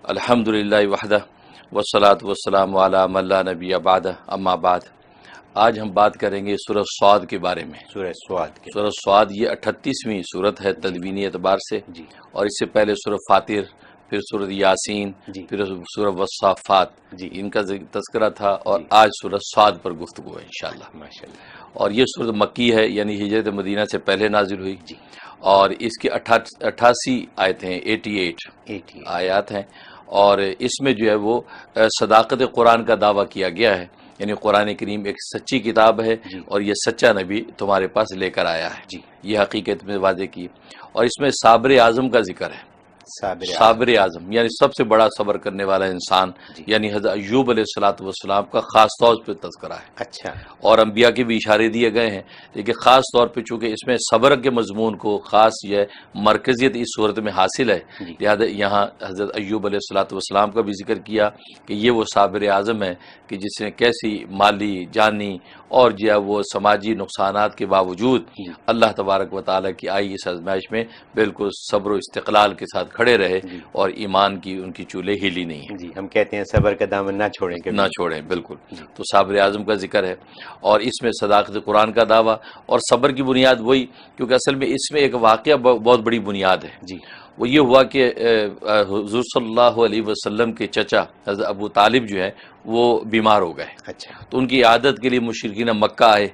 الحمدللہ وحدہ والصلاۃ والسلام علی من لا نبی بعدہ اما بعد۔ آج ہم بات کریں گے سورہ صاد کے بارے میں۔ سورہ صاد یہ 38ویں سورت ہے تدوینی اعتبار سے جی، اور اس سے پہلے سورہ فاطر، پھر سورہ یاسین، جی، پھر سورہ والصافات، جی، ان کا تذکرہ تھا، اور جی، آج سورہ صاد پر گفتگو ہے انشاءاللہ۔ ماشاءاللہ۔ اور یہ سورت مکی ہے، یعنی ہجرت مدینہ سے پہلے نازل ہوئی، جی، اور اس کی 88 آیتیں ہیں، 88 آیات ہیں، اور اس میں جو ہے وہ صداقت قرآن کا دعویٰ کیا گیا ہے، یعنی قرآن کریم ایک سچی کتاب ہے جی، اور یہ سچا نبی تمہارے پاس لے کر آیا ہے، جی، یہ حقیقت میں واضح کی۔ اور اس میں صابر اعظم کا ذکر ہے، صابر اعظم یعنی سب سے بڑا صبر کرنے والا انسان، جی، یعنی حضرت ایوب علیہ الصلوۃ والسلام کا خاص طور پہ تذکرہ ہے۔ اچھا، اور انبیاء کے بھی اشارے دیے گئے ہیں، لیکن خاص طور پہ چونکہ اس میں صبر کے مضمون کو خاص یہ مرکزیت اس صورت میں حاصل ہے، جی، لہذا یہاں حضرت ایوب علیہ الصلوۃ والسلام کا بھی ذکر کیا کہ یہ وہ صابر اعظم ہے کہ جس نے کیسی مالی، جانی اور جو ہے وہ سماجی نقصانات کے باوجود جی، اللہ تبارک و تعالیٰ کی آئی اس آزمائش میں بالکل صبر و استقلال کے ساتھ کھڑے رہے، جی، اور ایمان کی ان کی چولے ہلی نہیں ہے، جی، ہم کہتے ہیں صبر کا دامن نہ چھوڑیں کبھی۔ نہ چھوڑیں، بالکل۔ جی، تو صابر اعظم کا ذکر ہے، اور اس میں صداقت قرآن کا دعویٰ، اور صبر کی بنیاد وہی، کیونکہ اصل میں اس میں ایک واقعہ بہت بڑی بنیاد ہے۔ جی، وہ یہ ہوا کہ حضور صلی اللہ علیہ وسلم کے چچا حضرت ابو طالب جو ہے وہ بیمار ہو گئے، اچھا، تو ان کی عیادت کے لیے مشرکین مکہ آئے،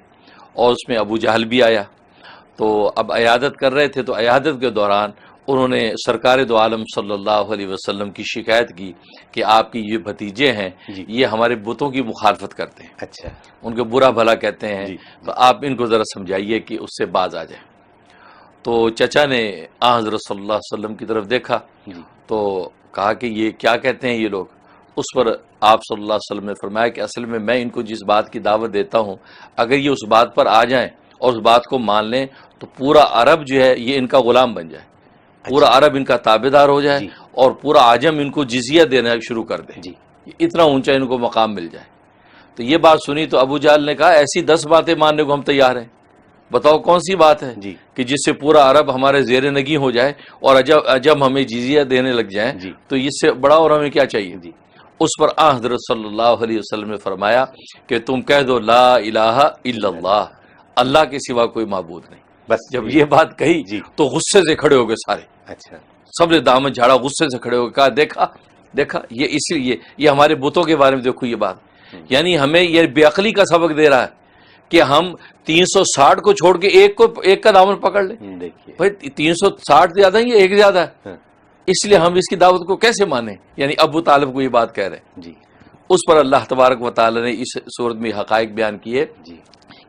اور اس میں ابو جہل بھی آیا۔ تو اب عیادت کر رہے تھے، تو عیادت کے دوران انہوں نے سرکار دو عالم صلی اللہ علیہ وسلم کی شکایت کی کہ آپ کی یہ بھتیجے ہیں، جی، یہ ہمارے بتوں کی مخالفت کرتے ہیں، اچھا، ان کو برا بھلا کہتے ہیں، جی، تو آپ ان کو ذرا سمجھائیے کہ اس سے باز آ جائیں۔ تو چچا نے حضرت صلی اللہ علیہ وسلم کی طرف دیکھا، جی، تو کہا کہ یہ کیا کہتے ہیں یہ لوگ؟ اس پر آپ صلی اللہ علیہ وسلم نے فرمایا کہ اصل میں ان کو جس بات کی دعوت دیتا ہوں، اگر یہ اس بات پر آ جائیں اور اس بات کو مان لیں تو پورا عرب جو ہے یہ ان کا غلام بن جائے، پورا عرب ان کا تابع دار ہو جائے، جی، اور پورا عجم ان کو جزیہ دینا شروع کر دے، جی، اتنا اونچا ان کو مقام مل جائے۔ تو یہ بات سنی تو ابو جہل نے کہا ایسی 10 باتیں ماننے کو ہم تیار ہیں، بتاؤ کون سی بات ہے جی، کہ جس سے پورا عرب ہمارے زیر نگیں ہو جائے اور عجم ہمیں جزیہ دینے لگ جائیں، جی، تو اس سے بڑا اور ہمیں کیا چاہیے؟ جی، اس پر حضرت صلی اللہ علیہ وسلم نے فرمایا کہ تم کہہ دو لا الہ الا اللہ، اللہ کے سوا کوئی معبود نہیں۔ بس جب یہ بات کہی جی، تو غصے سے کھڑے ہو گئے سارے، اچھا، سب نے دامن جھاڑا، غصے سے کھڑے ہو گئے، کہا دیکھا یہ اسی یہ ہمارے بتوں کے بارے میں دیکھو یہ بات، یعنی ہمیں یہ بے عقلی کا سبق دے رہا ہے کہ ہم 360 کو چھوڑ کے ایک کا دامن پکڑ لیں۔ دیکھیے، بھائی 360 زیادہ ہے یا ایک زیادہ ہے؟ ہاں، اس لیے ہم اس کی دعوت کو کیسے مانیں؟ یعنی ابو طالب کو یہ بات کہہ رہے ہیں۔ جی، اس پر اللہ تبارک و تعالی نے اس صورت میں حقائق بیان کیے۔ جی،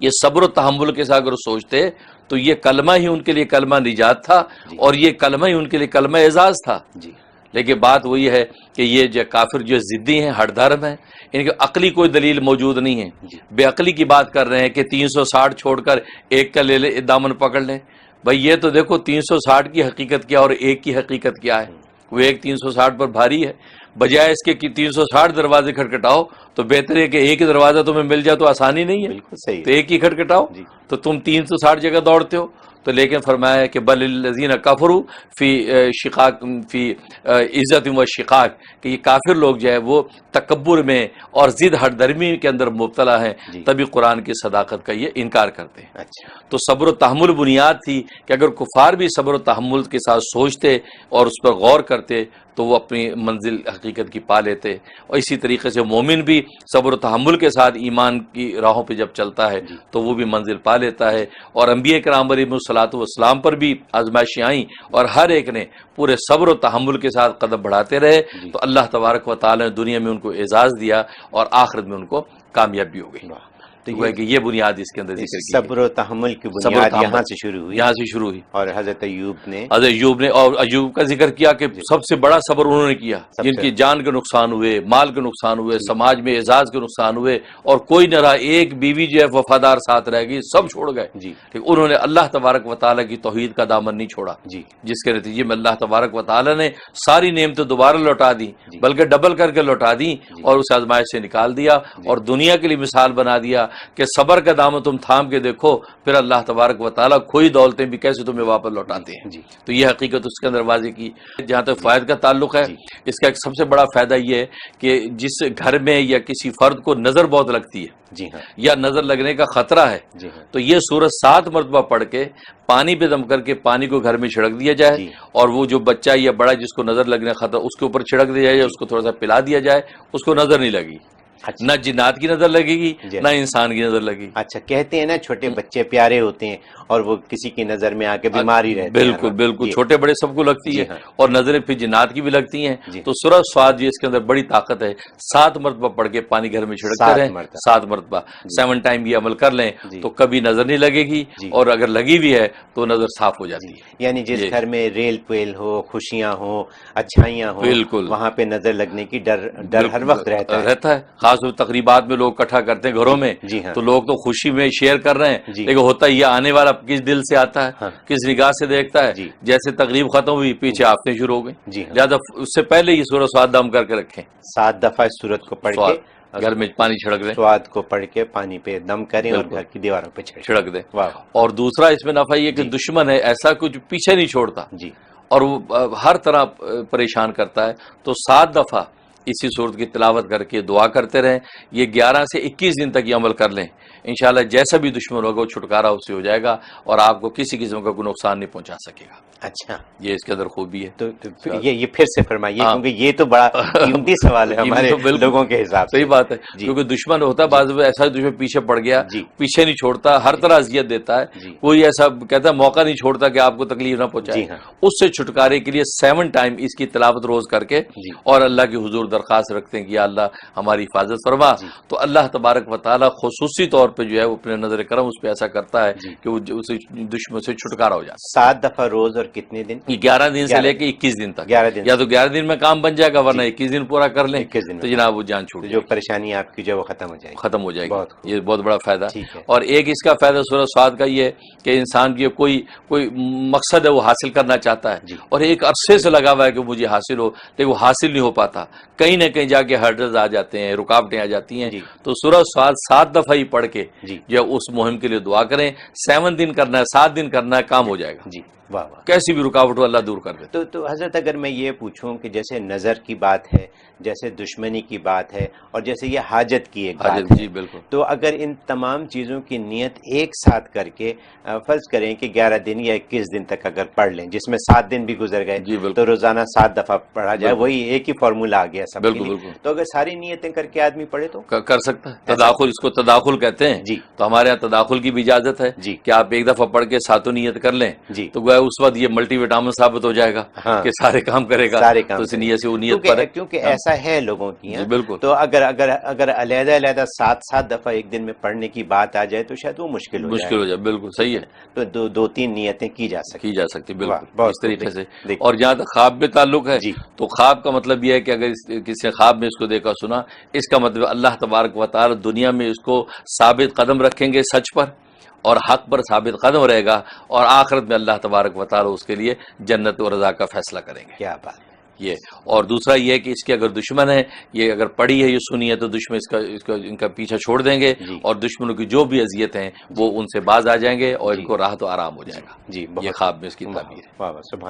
یہ صبر و تحمل کے ساتھ اگر سوچتے تو یہ کلمہ ہی ان کے لیے کلمہ نجات تھا، جی، اور یہ کلمہ ہی ان کے لیے کلمہ اعزاز تھا۔ جی، لیکن بات وہی ہے کہ یہ جو کافر جو ضدی ہیں، ہٹ دھرم ہیں، ان کی عقلی کوئی دلیل موجود نہیں ہے، جی، بے عقلی کی بات کر رہے ہیں کہ 360 چھوڑ کر ایک کا لے لے، دامن پکڑ لیں۔ بھائی یہ تو دیکھو 360 کی حقیقت کیا اور ایک کی حقیقت کیا ہے۔ وہ ایک 360 پر بھاری ہے، بجائے اس کے کہ 360 دروازے کھٹکھٹاؤ تو بہتر ہے کہ ایک ہی دروازہ تمہیں مل جائے، تو آسانی نہیں ہے، بالکل صحیح تو ایک ہی کھٹکھٹاؤ، جی، تو تم 360 جگہ دوڑتے ہو۔ تو لیکن فرمایا ہے کہ بل الذین کفروا فی شقاق، فی عزت و شقاق، کہ یہ کافر لوگ جو ہے وہ تکبر میں اور ضد ہٹ درمی کے اندر مبتلا ہیں، جی، تبھی قرآن کی صداقت کا یہ انکار کرتے ہیں۔ اچھا، تو صبر و تحمل بنیاد تھی کہ اگر کفار بھی صبر و تحمل کے ساتھ سوچتے اور اس پر غور کرتے تو وہ اپنی منزل حقیقت کی پا لیتے، اور اسی طریقے سے مومن بھی صبر و تحمل کے ساتھ ایمان کی راہوں پہ جب چلتا ہے جی، تو وہ بھی منزل پا لیتا ہے۔ اور انبیاء کرام علیہ الصلوۃ والسلام پر بھی آزمائشیں آئیں، اور ہر ایک نے پورے صبر و تحمل کے ساتھ قدم بڑھاتے رہے، جی، تو اللہ تبارک و تعالی نے دنیا میں ان کو اعزاز دیا اور آخرت میں ان کو کامیابی ہو گئی۔ واہ، تو تو وہ ہے کہ یہ بنیاد اس کے اندر ذکر کی صبر و تحمل کی صبر و بنیاد تحمل یہاں سے شروع ہوئی، یہاں سے شروع ہوئی۔ اور حضرت ایوب نے حضرت ایوب نے، اور ایوب کا ذکر کیا کہ جی، سب سے بڑا صبر انہوں نے کیا، سب جن سے کی جان کے نقصان ہوئے، مال کے نقصان ہوئے، جی، سماج میں اعزاز کے نقصان ہوئے، اور کوئی نہ رہا، ایک بیوی جو ہے وفادار ساتھ رہ گئی، سب چھوڑ گئے، جی، لیکن انہوں نے اللہ تبارک و تعالیٰ کی توحید کا دامن نہیں چھوڑا، جی، جس کے نتیجے میں اللہ تبارک و تعالیٰ نے ساری نعمتیں دوبارہ لوٹا دی، جی، بلکہ ڈبل کر کے لوٹا دی، جی، اور اس آزمائش سے نکال دیا، جی، اور دنیا کے لیے مثال بنا دیا کہ صبر کا دامن تم تھام کے دیکھو پھر اللہ تبارک و تعالیٰ کوئی دولتیں بھی کیسے تمہیں واپس لوٹاتے ہیں. جی تو یہ حقیقت اس کے اندر واضح کی. جہاں تک فوائد کا تعلق ہے اس کا ایک سب سے بڑا فائدہ یہ ہے کہ جس گھر میں یا کسی فرد کو نظر بہت لگتی ہے جی ہاں یا نظر لگنے کا خطرہ ہے جی ہاں تو یہ سورت 7 مرتبہ پڑھ کے پانی پہ دم کر کے پانی کو گھر میں چھڑک دیا جائے جی. اور وہ جو بچہ یا بڑا جس کو نظر لگنے کا خطرہ اس کے اوپر چھڑک دیا جائے اس کو تھوڑا سا پلا دیا جائے اس کو نظر نہیں لگی. اچھا. نہ جنات کی نظر لگے گی جی. نہ انسان کی نظر لگے گی. اچھا کہتے ہیں نا چھوٹے بچے پیارے ہوتے ہیں اور وہ کسی کی نظر میں آ کے بیماری رہتے ہیں. بالکل بالکل چھوٹے بڑے سب کو لگتی جی ہے ہاں. اور نظریں پھر جنات کی بھی لگتی ہیں. جی. تو سورہ صاد یہ اس کے اندر بڑی طاقت ہے. 7 مرتبہ پڑھ کے پانی گھر میں چھڑکتے 7 رہیں. مرتبہ. 7 مرتبہ 7 ٹائم یہ عمل کر لیں جی. تو کبھی نظر نہیں لگے گی جی. اور اگر لگی بھی ہے تو نظر صاف ہو جاتی ہے. یعنی جس یہ. گھر میں ریل پیل ہو خوشیاں ہوں اچھائیاں ہوں بالکل. وہاں پہ نظر لگنے کی ڈر ہر وقت رہتا ہے. خاص طور تقریبات میں لوگ اکٹھا کرتے ہیں گھروں میں جی ہاں تو لوگ تو خوشی میں شیئر کر رہے ہیں جی. لیکن ہوتا یہ آنے والا کس دل سے آتا ہے ہاں. کس نگاہ سے دیکھتا ہے. جی. جیسے تقریب ختم ہوئی پیچھے آفتیں شروع ہو گئی. جی ہاں. لہٰذا اس سے پہلے یہ سورہ صاد دم کر کے رکھیں. 7 دفعہ اس سورت کو پڑھ کے گھر میں پانی چھڑک دیں. سواد کو پڑھ کے پانی پہ دم کریں اور بالکل. گھر کی دیواروں پہ چھڑک دیں. واہ. اور دوسرا اس میں نفع یہ کہ جی. دشمن ہے ایسا کچھ پیچھے نہیں چھوڑتا جی اور وہ ہر طرح پریشان کرتا ہے. تو 7 دفعہ اسی صورت کی تلاوت کر کے دعا کرتے رہیں. یہ 11 سے 21 دن تک یہ عمل کر لیں. انشاءاللہ جیسا بھی دشمن ہوگا وہ چھٹکارا اس سے ہو جائے گا اور آپ کو کسی قسم کا کوئی نقصان نہیں پہنچا سکے گا. اچھا یہ اس کے اندر خوبی ہے. تو یہ پھر سے فرمائیے ہاں. کیونکہ یہ تو بڑا قیمتی سوال ہے ہمارے لوگوں کے حساب سے. صحیح بات ہے. جی. کیونکہ دشمن ہوتا ہے بعض ایسا دشمن پیچھے پڑ گیا جی. پیچھے نہیں چھوڑتا ہر طرح اذیت دیتا ہے. جی. کوئی ایسا کہتا ہے موقع نہیں چھوڑتا کہ آپ کو تکلیف نہ پہنچائے. جی ہاں. اس سے چھٹکارے کے لیے 7 ٹائم اس کی تلاوت روز کر کے جی. اور اللہ کی حضور درخواست رکھتے ہیں کہ یا اللہ ہماری حفاظت فرما. جی. تو اللہ تبارک و تعالیٰ خصوصی طور پہ جو ہے وہ اپنے نظر کرم اس پہ ایسا کرتا ہے جی. کہ وہ اسے دشمن سے چھٹکارا ہو جاتا 7 دفعہ روز اور کتنے دن؟ ہے. 11 دن سے لے کے 21 دن تک. 11 دن یا تو 11 دن میں کام بن جائے گا ورنہ جی. 21 دن پورا کر لیں 21 دن تو میں جناب وہ جان چھوٹ تو جائے جو گی. پریشانی آپ کی جو ہے وہ ختم ہو جائے گی. ختم ہو جائے بہت گی. یہ بہت بڑا فائدہ. ٹھیک ہے. اور ایک اس کا فائدہ سورہ صاد کا یہ ہے کہ انسان کی کوئی مقصد ہے وہ حاصل کرنا چاہتا ہے جی. اور ایک عرصے سے لگا ہوا ہے کہ مجھے حاصل ہو لیکن وہ حاصل نہیں ہو پاتا. کہیں نہ کہیں جا کے ہرڈلز آ جاتے ہیں رکاوٹیں آ جاتی ہیں. جی. تو سورہ صاد 7 دفعہ ہی پڑھ کے جی. جو اس مہم کے لیے دعا کریں. 7 دن کرنا ہے 7 دن کرنا ہے کام ہو جائے گا. جی واہ واہ. کیسی بھی رکاوٹ ہو اللہ دور کر دیتا. تو حضرت اگر میں یہ پوچھوں کہ جیسے نظر کی بات ہے جیسے دشمنی کی بات ہے اور جیسے یہ حاجت کی ایک بات ہے جی بالکل. تو اگر ان تمام چیزوں کی نیت ایک ساتھ کر کے فرض کریں کہ 11 دن یا 21 دن تک اگر پڑھ لیں جس میں 7 دن بھی گزر گئے جی بالکل. تو روزانہ 7 دفعہ پڑھا جائے بالکل. وہی ایک ہی فارمولا آ گیا سب کے بالکل لیے. بالکل تو اگر ساری نیتیں کر کے آدمی پڑھے تو کر سکتا ہے. تداخل اس کو تداخل کہتے ہیں. جی. تو ہمارے یہاں تداخل کی بھی اجازت ہے جی. کہ آپ ایک دفعہ پڑھ کے 7 نیت کر لیں جی. تو گویا اس وقت یہ ملٹی وٹامن ثابت ہو جائے گا ہاں. کہ سارے کام کرے گا. سارے کام تو اس نیت سے وہ نیت پر کیونکہ ایسا ہے لوگوں کی. جی بالکل. تو اگر علیحدہ 7 دفعہ ایک دن میں پڑھنے کی بات آ جائے تو شاید وہ مشکل ہو جائے. بالکل صحیح ہے. تو 2-3 نیتیں کی جا سکتی. بالکل اس طریقے سے. اور جہاں تک خواب میں تعلق ہے جی. تو خواب کا مطلب یہ ہے کہ اگر کسی خواب میں اس کو دیکھا سنا اس کا مطلب اللہ تبارک و تعالی دنیا میں اس کو ثابت قدم رکھیں گے سچ پر اور حق پر ثابت قدم رہے گا اور آخرت میں اللہ تبارک و تعالی اس کے لیے جنت و رضا کا فیصلہ کریں گے. کیا بات یہ. اور دوسرا یہ ہے کہ اس کے اگر دشمن ہے یہ اگر پڑھی ہے یہ سنی ہے تو دشمن ان کا پیچھا چھوڑ دیں گے جی. اور دشمنوں کی جو بھی اذیت ہیں وہ ان سے باز آ جائیں گے اور جی. ان کو راحت و آرام ہو جائے گا. جی یہ خواب میں اس کی تعبیر ہے. واہ واہ سبحان